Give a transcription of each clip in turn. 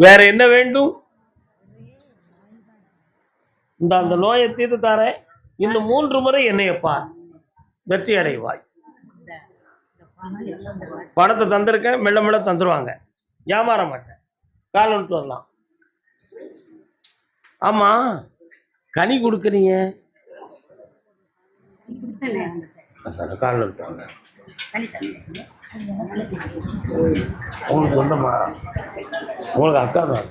வேற என்ன வேண்டும்? அந்த நோயை தீர்த்து தாரேன். இன்னும் 3 முறை என்னைய பார், வெற்றி அடைவாய். பணத்தை தந்திருக்கேன், மெல்ல மெல்ல தந்துருவாங்க. ஏமாற மாட்டேன். கால் வந்துட்டு வரலாம். ஆமா, கனி கொடுக்குறீங்க, கால் வந்துட்டு வாங்க. உங்களுக்கு சொந்தமா? உங்களுக்கு அக்கா தான்.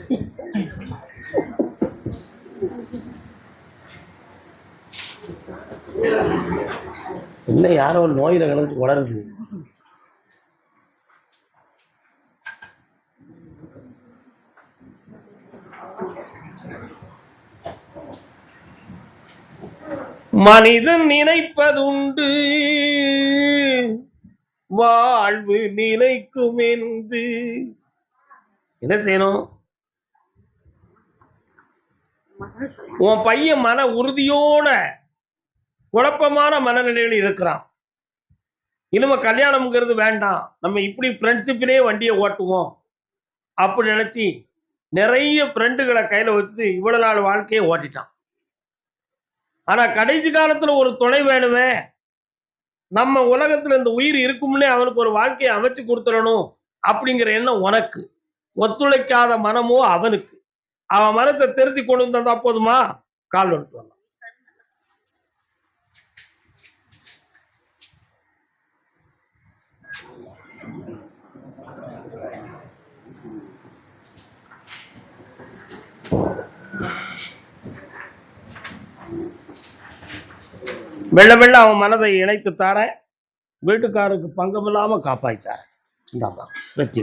என்ன யாரோ ஒரு நோயில கலந்து வளருது. மனிதன் நினைப்பதுண்டு வாழ்வு நிலைக்கும் என்று. என்ன செய்யணும்? உன் பையன் மன உறுதியோட குழப்பமான மனநிலையில் இருக்கிறான். இனிமே கல்யாணம்ங்கிறது வேண்டாம், நம்ம இப்படி ஃப்ரெண்ட்ஷிப்பிலே வண்டியை ஓட்டுவோம் அப்படி நினைச்சு நிறைய ஃப்ரெண்டுகளை கையில வச்சு இவ்வளவு நாள் வாழ்க்கையை ஓட்டிட்டான். ஆனா கடைசி காலத்துல ஒரு துணை வேணுமே, நம்ம உலகத்துல இந்த உயிர் இருக்கும்னே அவனுக்கு ஒரு வாழ்க்கையை அமைச்சு கொடுத்துடணும் அப்படிங்கிற எண்ணம் உனக்கு. ஒத்துழைக்காத மனமோ அவனுக்கு. அவன் மனத்தை திருத்தி கொண்டு வந்தா போதுமா? கால் வந்துட்டு வரலாம். மெல்ல மெல்ல அவன் மனதை இணைத்து தார, வீட்டுக்காருக்கு பங்கமில்லாம காப்பாய்த்தார. இந்தாப்பா வெற்றி.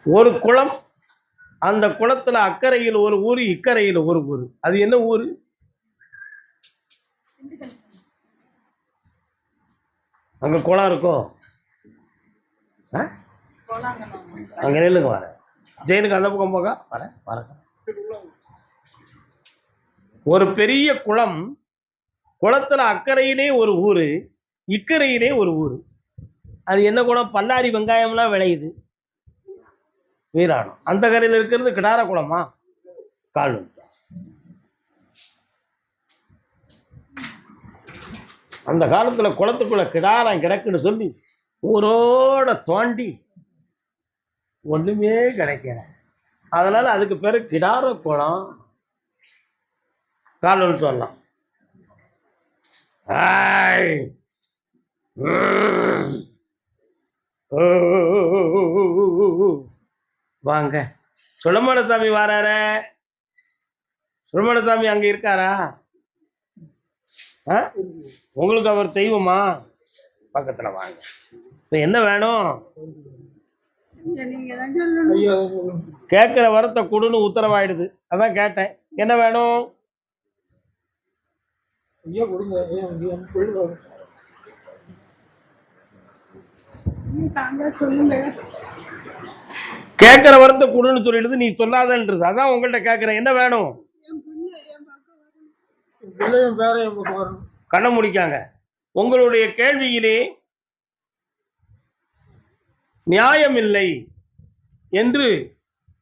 ஒரு குளம், அந்த குளத்துல அக்கறையில் ஒரு ஊர், இக்கரையில் ஒரு ஊர். அது என்ன ஊரு? அங்க குளம் இருக்கோ? அங்க நில்லுங்க, வர ஜெயினுக்கு அந்த பக்கம் போக வர. ஒரு பெரிய குளம், குளத்துல அக்கறையிலே ஒரு ஊரு, இக்கரையிலே ஒரு ஊரு. அது என்ன குளம்? பல்லாரி வெங்காயம்லாம் விளையுது, வீராணம். அந்த கரையில் இருக்கிறது கிடார குளமா? கால். அந்த காலத்துல குளத்துக்குள்ள கிடாரம் கிடக்குன்னு சொல்லி ஊரோட தோண்டி ஒண்ணுமே கிடைக்கல. அதனால அதுக்கு பேரு கிடார குளம். கால் வந்துட்டு வரலாம். வாங்க. சுடமடசாமி வாரார. சுடமடசாமி அங்க இருக்காரா? உங்களுக்கு அவர் தெய்வமா? பக்கத்துல வாங்க. இப்ப என்ன வேணும்? கேட்கிற வரத்தை கொடுன்னு உத்தரவாயிடுது. அதான் கேட்டேன், என்ன வேணும்? கேட்கிற வரத்தை கொடுன்னு சொல்லிடுது, நீ சொல்லாதன்றது. அதான் உங்கள்கிட்ட கேட்கிறேன், என்ன வேணும்? கண்ண முடிக்காங்க. உங்களுடைய கேள்வியிலே நியாயமில்லை என்று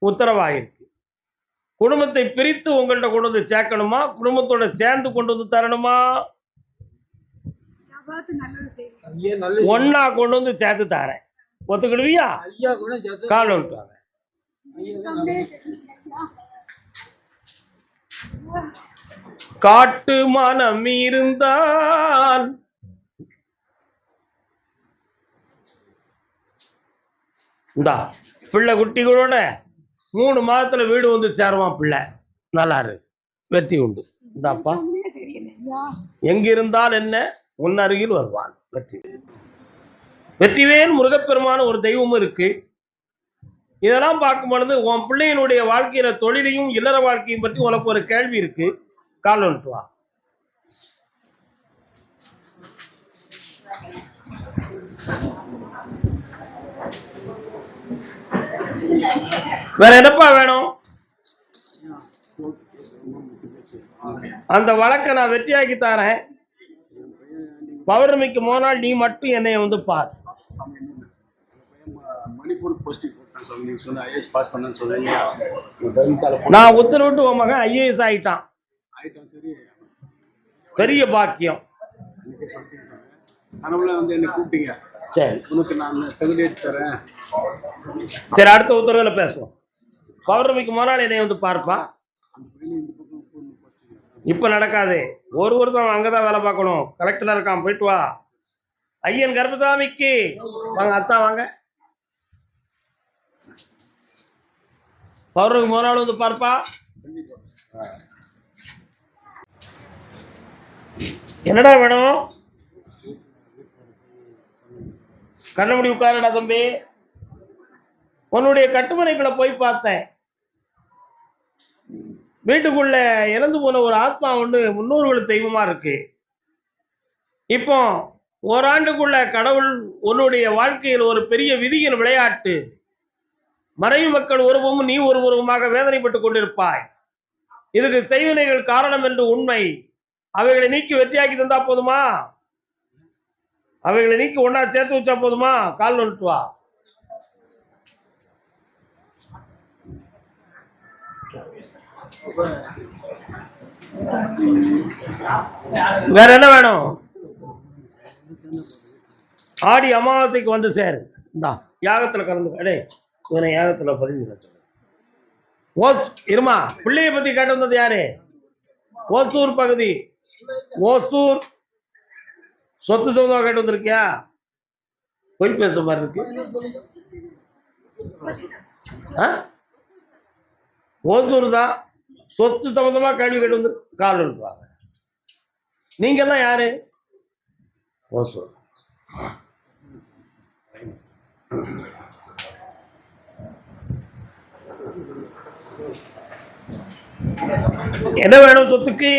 உத்தரவாயிருக்கு. குடும்பத்தை பிரித்து உங்கள்கிட்ட கொண்டு வந்து சேர்க்கணுமா, குடும்பத்தோட சேர்ந்து கொண்டு வந்து தரணுமா? ஒன்னா கொண்டு வந்து சேர்த்து தரேன், ஒத்துக்கிடுவியா? கால் விட்டுவாங்க. காட்டு மனம் இருந்தால் இந்தா பிள்ளை குட்டிகளோட 3 மாதத்துல வீடு வந்து சேருவான் பிள்ளை. நல்லாரு, வெற்றி உண்டு. இந்தாப்பா, எங்கிருந்தால் என்ன, உன் அருகில் வருவான். வெற்றி. வெற்றிவேல் முருகப்பெருமான ஒரு தெய்வமும் இருக்கு. இதெல்லாம் பார்க்கும் பொழுது உன் பிள்ளையினுடைய வாழ்க்கையில தொழிலையும் இல்லற வாழ்க்கையும் பற்றி உனக்கு ஒரு கேள்வி இருக்கு. கால் வந்துட்டு வா. வேற என்னப்பா வேணும்? அந்த வழக்கை நான் வெற்றியாக்கி தரேன். பௌர்ணமிக்கு மோனால் நீ மட்டும் என்னை வந்து பார். மணிப்பூர் போஸ்டிங் நீங்க சொன்ன ஐஏஎஸ் பாஸ் பண்ணன்னு சொல்றீங்க. நான் உத்தரவிட்டு உன் மகன் ஐஏஎஸ் ஆயிட்டான். சரி, பெரிய பாக்கியம். கனவுல வந்து என்ன கூப்பிட்டீங்க. சரி, உனக்கு நான் தகுதி தரேன். சரி, அடுத்த உத்தரவுல பேசுவோம். பௌர்ணமிக்கு மோனால் என்னை வந்து பார்ப்பா. இப்ப நடக்காது. ஒருத்தன் அங்கதான் வேலை பார்க்கணும். கலெக்டரா இருக்கான், போயிட்டு வா. ஐயன் கர்ப்பசாமிக்கு வாங்க, அத்தா வாங்க. பௌர்ணமிக்கு மோனால் வந்து பார்ப்பா. என்னடா வேணும்? கண்ணமுடி உட்காருடா தம்பி. உன்னுடைய கட்டுமனைக்குள்ள போய் பார்த்தேன். வீட்டுக்குள்ள இறந்து போன ஒரு ஆத்மா ஒன்று முன்னோர்கள் தெய்வமா இருக்கு. இப்போ ஓராண்டுக்குள்ள கடவுள் உன்னுடைய வாழ்க்கையில் ஒரு பெரிய விதியின் விளையாட்டு. மறைவு மக்கள் ஒருவமும் நீ ஒருவருமாக வேதனைப்பட்டுக் கொண்டிருப்பாய். இதுக்கு செய்வினைகள் காரணம் என்று உண்மை. அவைகளை நீக்கி வெற்றியாக்கி தந்தா போதுமா? அவைகளை நீக்கி ஒன்னா சேர்த்து வச்சா போதுமா? கால் நோட்டு வா. வேற என்ன வேணும்? ஆடி அமாவாசைக்கு வந்து சேரு. இந்தா யாகத்துல கலந்து. அடே இவனை யாகத்துல பதிவு இருமா. பிள்ளைய பத்தி கேட்டு வந்தது யாரு? ஓசூர் பகுதி. ஓசூர் சொத்து சமுதாய கேட்டு வந்திருக்கியா? பொய் பேச மாதிரி இருக்கு. ஓசூர் தான். சொத்து சம்பந்தமா கேள்வி கேட்டு வந்து கால் இருப்பாங்க. நீங்க எல்லாம் யாரு? ஓசூர். என்ன வேணும் சொத்துக்கு?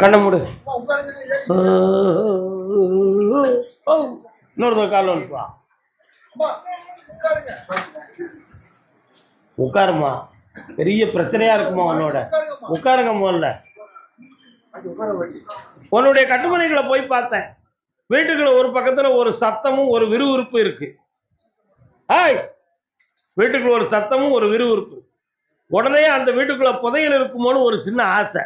கண்ண மூடு. இன்னொரு கால் வந்துப்பா. உட்காருமா. பெரிய பிரச்சனையா இருக்குமா உன்னோட? உட்காருங்க முதல்ல. உன்னுடைய கட்டுமனைகளை போய் பார்த்தேன். வீட்டுக்குள்ள ஒரு பக்கத்துல ஒரு சத்தமும் ஒரு விறுவிறுப்பு இருக்கு. வீட்டுக்குள்ள ஒரு சத்தமும் ஒரு விறுவிறுப்பு. உடனே அந்த வீட்டுக்குள்ள புதையல் இருக்குமோன்னு ஒரு சின்ன ஆசை.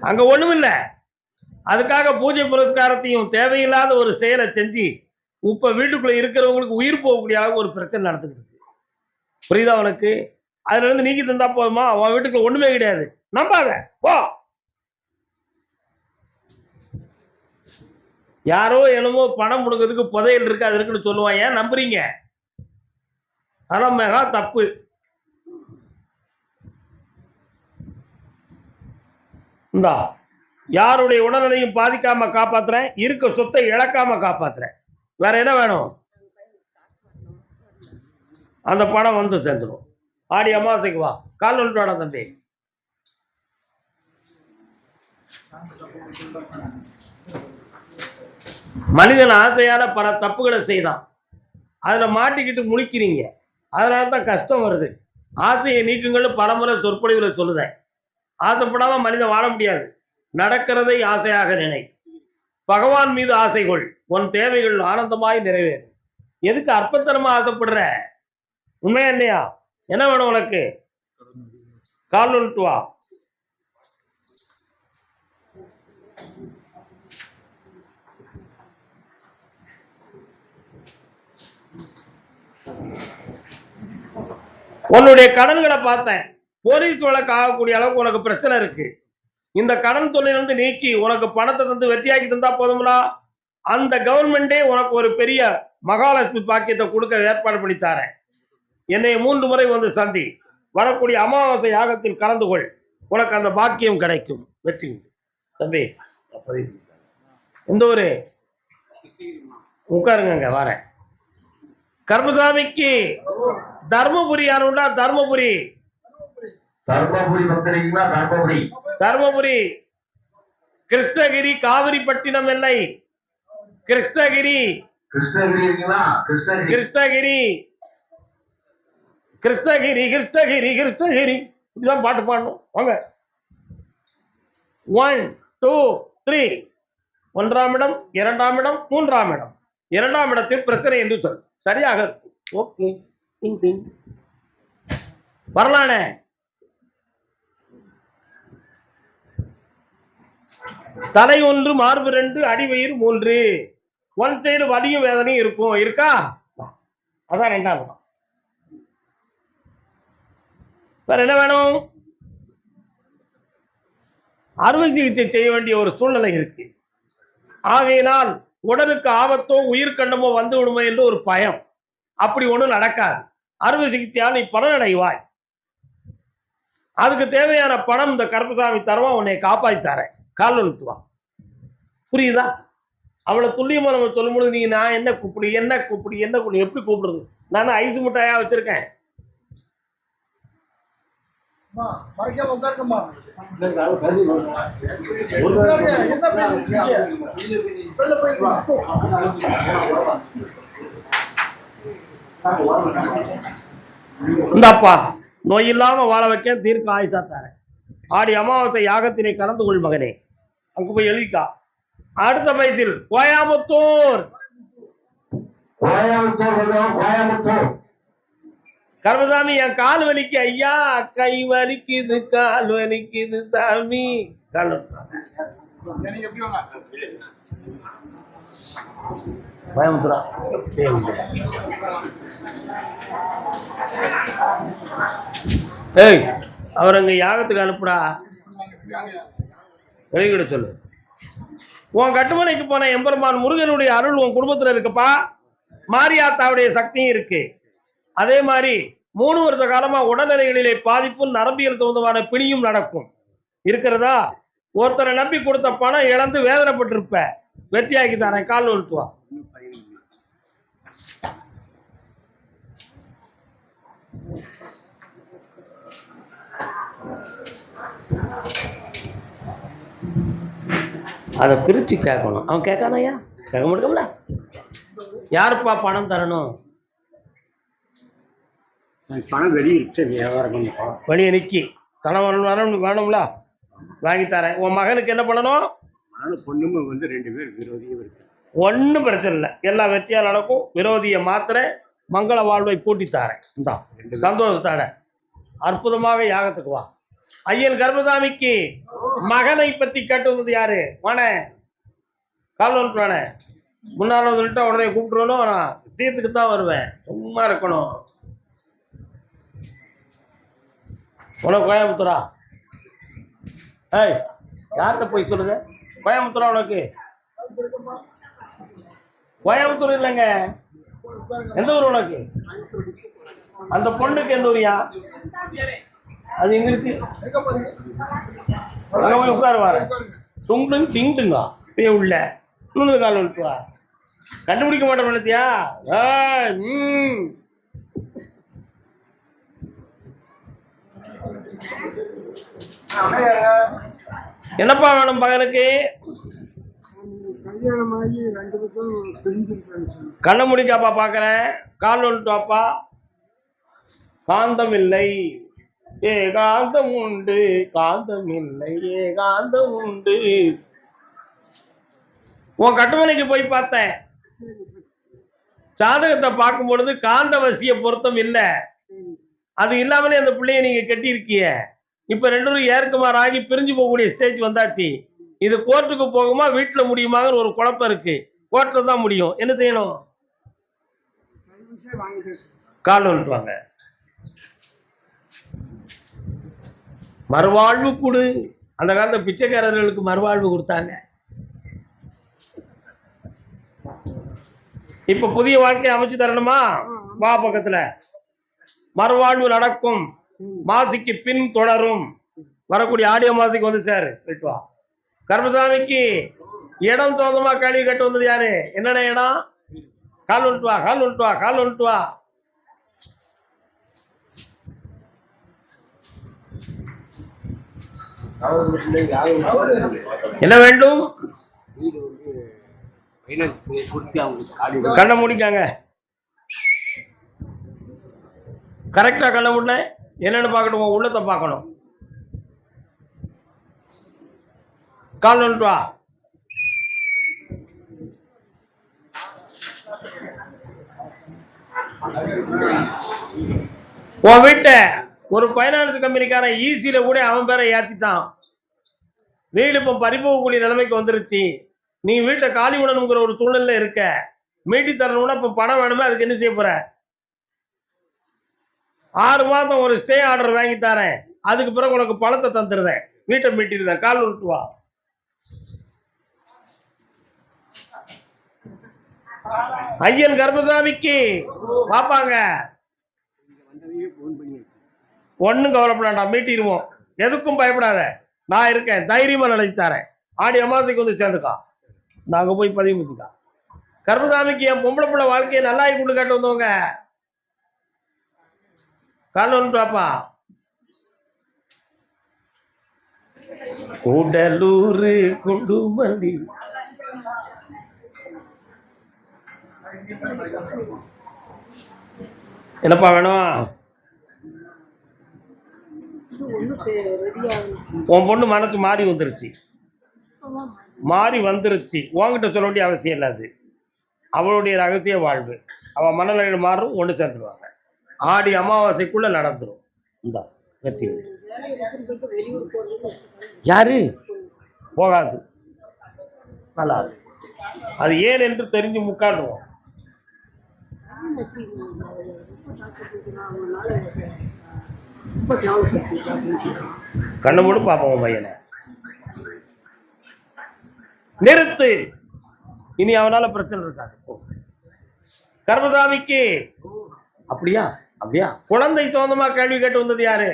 அங்க ஒண்ணும் இல்லை. அதுக்காக பூஜை புரஸ்காரத்தையும் தேவையில்லாத ஒரு செயலை செஞ்சு இப்ப வீட்டுக்குள்ள இருக்கிறவங்களுக்கு உயிர் போகக்கூடிய அளவுக்கு ஒரு பிரச்சனை நடந்துக்கிட்டு இருக்கு. புரியுதா உனக்கு? அதுல இருந்து நீக்கி தந்தா போதுமா? உன் வீட்டுக்குள்ள ஒண்ணுமே கிடையாது. நம்பாத, போ. யாரோ என்னமோ பணம் முடுக்கிறதுக்கு புதையல் இருக்கு, அது இருக்குன்னு சொல்லுவான். ஏன் நம்புறீங்க? அதெல்லாம் மெகா தப்பு. இந்தா யாருடைய உடல்நிலையும் பாதிக்காம காப்பாத்துறேன். இருக்க சொத்தை இழக்காம காப்பாத்துறேன். வேற என்ன வேணும்? அந்த பணம் வந்து சேர்ந்துடும். ஆடி அமாவாசைக்கு வா. கால் வந்துட்டு வாடா தம்பி. மனிதன் ஆசையால பல தப்புகளை செய்தான். அதுல மாட்டிக்கிட்டு முழிக்கிறீங்க. அதனால தான் கஷ்டம் வருது. ஆசையை நீக்குங்கள் பலமுறை சொற்பொழிவுல சொல்லுதேன். ஆசைப்படாம மனிதன் வாழ முடியாது. நடக்கிறதை ஆசையாக நினை. பகவான் மீது ஆசைகள். உன் தேவைகள் ஆனந்தமாய் நிறைவேறும். எதுக்கு அற்பத்தனமா ஆசைப்படுற? உண்மையா இல்லையா? என்ன வேணும் உனக்கு? கால் வந்துட்டு வா. உன்னுடைய கடன்களை பார்த்தேன். போலீஸ் வழக்கு ஆகக்கூடிய அளவுக்கு உனக்கு பிரச்சனை இருக்கு. இந்த கடன் தொல்லையிலிருந்து நீக்கி உனக்கு பணத்தை தந்து வெற்றியாக்கி தந்தா போதும்னா அந்த கவர்மெண்டே உனக்கு ஒரு பெரிய மகாலட்சுமி பாக்கியத்தை கொடுக்க ஏற்பாடு பண்ணித்தாரேன். என்னை 3 முறை வந்து சந்தி. வரக்கூடிய அமாவாசை யாகத்தில் கலந்து கொள். உனக்கு அந்த பாக்கியம் கிடைக்கும். வெற்றி தம்பி. எந்த ஒரு உட்காருங்க, வரேன். கர்மசாமிக்கு தர்மபுரி யாருண்டா? தர்மபுரி. தர்மபுரி கிருஷ்ணகிரி காவிரிப்பட்டினம் எல்லை. கிருஷ்ணகிரி. கிருஷ்ணகிரி கிருஷ்ணகிரி கிருஷ்ணகிரி இப்படிதான் பாட்டு பாடணும். வாங்க 1 2 3. 1ஆம் இடம், 2ஆம் இடம், 3ஆம் இடம். 2ஆம் இடத்தில் பிரச்சனை என்று சொல். சரியாக இருக்கும். ஓகே டிங் டிங் வரலானே. தலை 1, மார்பு 2, அடிவயிறு 3. ஒன் சைடு வலியும் வேதனையும் இருக்கும். இருக்கா? அதான் 2ஆம் இடம். வேற என்ன வேணும்? அறுவை சிகிச்சை செய்ய வேண்டிய ஒரு சூழ்நிலை இருக்கு. ஆகையினால் உடலுக்கு ஆபத்தோ உயிர் கண்டமோ வந்து விடுமோ என்று ஒரு பயம். அப்படி ஒன்றும் நடக்காது. அறுவை சிகிச்சையால் நீ பலனடைவாய். அதுக்கு தேவையான பணம் இந்த கருப்பசாமி தரவா உன்னை காப்பாற்றி கால் நிறுத்துவா. புரியுதா? அவளை துல்லியமா நம்ம சொல்லும்போது நீ நான் என்ன கூப்பிடு என்ன கூப்பிடு என்ன கூப்பிடு எப்படி கூப்பிடுறது? நான் ஐஸ் முட்டாயா வச்சிருக்கேன். இந்தாப்பா நோய் இல்லாம வாழ வைக்க தீர்க்க ஆயுசா தரேன். ஆடி அமாவாசை யாகத்தினை கலந்து கொள் மகனே. அங்க போய் எழுதிக்கா. அடுத்த பைத்தில் கோயம்புத்தூர். கர்மசாமி என் கால் வலிக்கு ஐயா, கை வலிக்குது கால் வலிக்குது சாமி. கோயம்புத்தூரா? ஏய் அவர் அங்க யாகத்துக்கு அனுப்புடா. வெளியிட சொல்லு. உன் கட்டுமனைக்கு போன எம்பெருமான் முருகனுடைய அருள் உன் குடும்பத்துல இருக்குப்பா. மாரியாத்தாவுடைய சக்தியும் இருக்கு. அதே மாதிரி 3 வருஷ காலமா உடல்நிலைகளிலே பாதிப்பும் நரம்பியல் தகுந்தமான பிணியும் நடக்கும். இருக்கிறதா? ஒருத்தரை நம்பி கொடுத்த பணம் இழந்து வேதனைப்பட்டிருப்ப. வெற்றியாக்கி தரேன். கால் ஒழுத்துவா. அதை பிரிச்சு கேட்கணும். அவன் கேட்கானையா? கேட்க முடியும்ல. யாருப்பா பணம் தரணும்? பணம் வெளியே இருக்கு. வியாபாரம் வெளியே நிக்கி தனம் வேணும்ல, வாங்கி தரேன். உன் மகனுக்கு என்ன பண்ணணும்? பொண்ணுமே வந்து 2 பேர் விரோதியும் இருக்கு. ஒன்றும் பிரச்சனை இல்லை. எல்லாம் வெற்றியாக நடக்கும். விரோதியை மாத்திர மங்கள வாழ்வை பூட்டி தாரேன். இந்தா சந்தோஷத்தாட அற்புதமாக யாகத்துக்கு வா. ஐயன் கர்மசாமிக்கு மகனை பற்றி கேட்டு யாரு? வானே கால் வானே. முன்னாள் சொல்லிட்டு உடனே கூப்பிட்டுருவணும். நான் விஷயத்துக்கு தான் வருவேன். சும்மா இருக்கணும். உனக்கு கோயம்புத்தூரா? ஏய் யார்கிட்ட போய் சொல்லுங்க? கோயம்புத்தூரா உனக்கு? கோயம்புத்தூர் இல்லைங்க. எந்த ஊர் உனக்கு? அந்த பொண்ணுக்கு எந்த ஊரியா? அது எங்க இருக்கு? அங்க போய் உட்காருவாரு. துங்கு திங்குங்க போய் உள்ள இன்னொரு கால் விட்டுவா. கண்டுபிடிக்க மாட்டேன் நினைத்தியா? என்னப்பா வேணும் பகலுக்கு? கண்ண முடிக்காப்பா பாக்குறேன். கால் வந்துட்டுவாப்பா. காந்தம் இல்லை ஏகாந்தம் உண்டு, காந்தம் இல்லை ஏகாந்தம் உண்டு. உன் கட்டுமனைக்கு போய் பார்த்தேன். ஜாதகத்தை பார்க்கும் பொழுது காந்தவசிய பொருத்தம் இல்லை. அது இல்லாமலே அந்த பிள்ளைய நீங்க கட்டியிருக்கிய. இப்ப 2 ஏற்குமாறாகி பிரிஞ்சு போகக்கூடிய ஸ்டேஜ் வந்தாச்சு. இது கோர்ட்டுக்கு போகுமா வீட்டுல முடியுமாங்கிற ஒரு குழப்பம் இருக்கு. கோர்ட்ல தான் முடியும். என்ன செய்யணும்? கால் வந்துட்டுவாங்க. மறுவாழ்வு கொடு. அந்த காலத்துல பிச்சைக்காரர்களுக்கு மறுவாழ்வு கொடுத்தாங்க. இப்ப புதிய வாழ்க்கையை அமைச்சு தரணுமா? வா பக்கத்துல. மறுவாழ்வு நடக்கும். மாசிக்கு பின் தொடரும். வரக்கூடிய ஆடியோ மாசிக்கு வந்து சார் போயிட்டு வா. கர்மசாமிக்கு இடம் தோந்தமா கழுவி கட்டு வந்தது யாரு? என்னென்ன இடம்? கால் வந்துட்டு வா, கால் வந்துட்டு வா, கால் வந்துட்டு வா. என்ன வேண்டும்? கண்ணை முடிக்காங்க. கரெக்டா கண்ண முன்ன என்னன்னு பார்க்கணும், உன் உள்ளத்தை பார்க்கணும். கால் வந்துட்டு வா. உன் வீட்டை ஒரு பைனான்ஸ் கம்பெனிக்காரன் ஈஸியில கூட அவன் பேரை ஏத்திட்டான். வீடு இப்போ பறிபோகக்கூடிய நிலைமைக்கு வந்துருச்சு. நீ வீட்டை காலி பண்ணணுங்கிற ஒரு சூழ்நிலை இருக்க. மீட்டி தரணும்னா இப்போ பணம் வேணுமே, அதுக்கு என்ன செய்ய போற? 6 மாதம் ஒரு ஸ்டே ஆர்டர் வாங்கி தரேன், அதுக்கு பிறகு உனக்கு பணத்தை தந்துருதேன், வீட்டை மீட்டிருந்தேன். கால் விட்டு வா. ஐயன் கர்ப்பசாமிக்கு பாப்பாங்க. ஒன்னும் கவலைப்படாண்டா, மீட்டிடுவோம். எதுக்கும் பயப்படாத, நான் இருக்கேன், தைரியமா நினைச்சு தரேன். ஆடி அமாவாசைக்கு வந்து சேர்ந்துக்கா, நாங்க போய் பதிவு முத்திக்கா. கர்ப்பசாமிக்கு என் பொம்பளை பிள்ளை வாழ்க்கையை நல்லாயி கொண்டு கேட்டு வந்தவங்க கால் வந்துட்டு வாப்பா. கூடலூர் குண்டுமல்லி என்னப்பா வேணும்? உன் பொண்ணு மனசு மாறி வந்துருச்சு, உன்கிட்ட சொல்ல வேண்டிய அவசியம் இல்லை. அது அவளுடைய ரகசிய வாழ்வு. அவள் மனநிலையில் மாறும், ஒன்று சேர்ந்துருவாங்க. ஆடி அமாவாசைக்குள்ள நடந்துடும். இந்த வெற்றி யாரு போகாது, நல்லா அது ஏன் என்று தெரிஞ்சு முக்காடுவோம். கண்ணு மூடு பாப்போம் பையனை. நிறுத்து, இனி அவனால பிரச்சனை இருக்காது. கர்ப்பசாமிக்கு அப்படியா அப்படியா குழந்தை சொந்தமா கேள்வி கேட்டு வந்தது யாரு?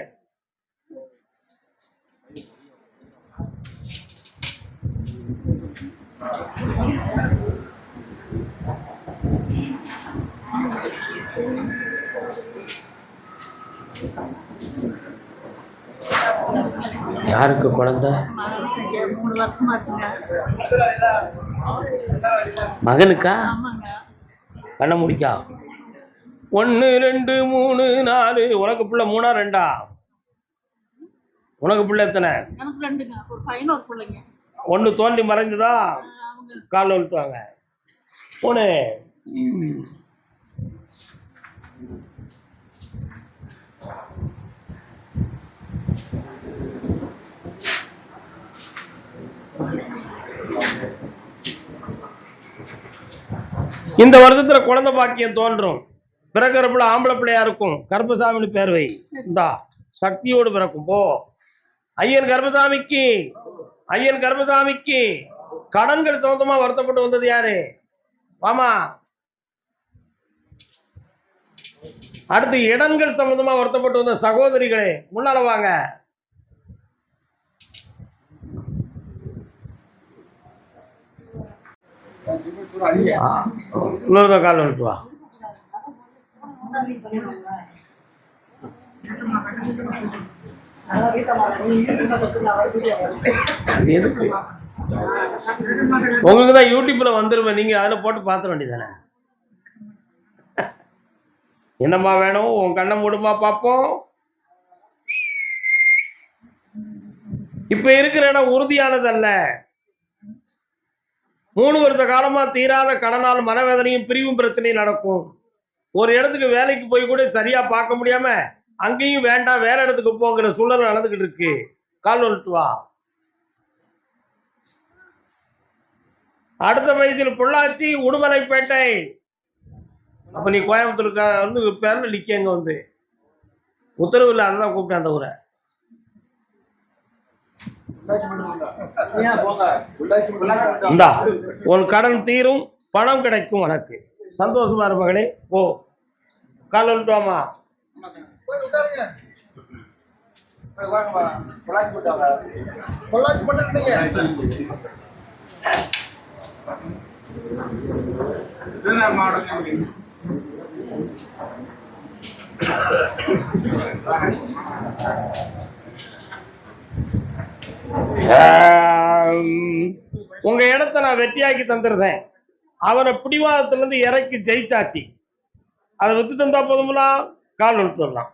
யாருக்கு குழந்தை? மகனுக்கா? கண்ண முடிக்கா? 1 2 3 4. உனக்கு பிள்ளை 3ஆ 2ஆ? உனக்கு பிள்ளை எத்தனை? ஒன்று தோண்டி மறைந்ததா? காலில் விட்டுவாங்க போனே. இந்த வருஷத்துல குழந்தை பாக்கியம் தோன்றும். பிறக்கிறப்புல ஆம்பளை பிள்ளையா இருக்கும். கர்ப்பசாமின்னு பேர் வை. இந்தா சக்தியோடு பிறக்கும். போ. ஐயன் கர்ப்பசாமிக்கு கடன்கள் சொந்தமா வருத்தப்பட்டு வந்தது யாரு? ஆமா. அடுத்து இடன்கள் சம்பந்தமா வருத்தப்பட்டு வந்த சகோதரிகளே முன்னால வாங்க. இன்னொரு கால் வந்துட்டு வா. உங்களுக்கு தான் யூடியூப்ல வந்துருவேன், நீங்க அதில் போட்டு பார்த்த வேண்டியதானே. என்னம்மா வேணும்? உன் கண்ணை மூடுமா பார்ப்போம். இப்ப இருக்கிற இடம் உறுதியானதல்ல. 3 வருஷ காலமா தீராத கடனால் மனவேதனையும் பிரிவும் பிரச்சனையும் நடக்கும். ஒரு இடத்துக்கு வேலைக்கு போய் கூட சரியா பார்க்க முடியாம அங்கேயும் வேண்டாம் வேற இடத்துக்கு போங்கிற சூழல் நடந்துகிட்டு இருக்கு. கால் வந்துட்டு வா. அடுத்த வயதில் பொள்ளாச்சி உடுமலைப்பேட்டை. அப்ப நீ கோயம்புத்தூருக்கு வந்து பேர்ல நிக்க வந்து உத்தரவு இல்லை, அதான் கூப்பிட்டேன் அந்த ஊரை. இந்தா உன் கடன் தீரும், பணம் கிடைக்கும், உனக்கு சந்தோஷமா இரு மகளே. ஓ கால் வந்துட்டோமா. உங்க இடத்த நான் வெட்டியாக்கி தந்துருந்தேன். அவனை பிடிவாதத்துல இருந்து இறக்கி ஜெயிச்சாச்சு. அதை வித்து தந்தா போதும்லாம். கால் வந்துட்டு வரலாம்.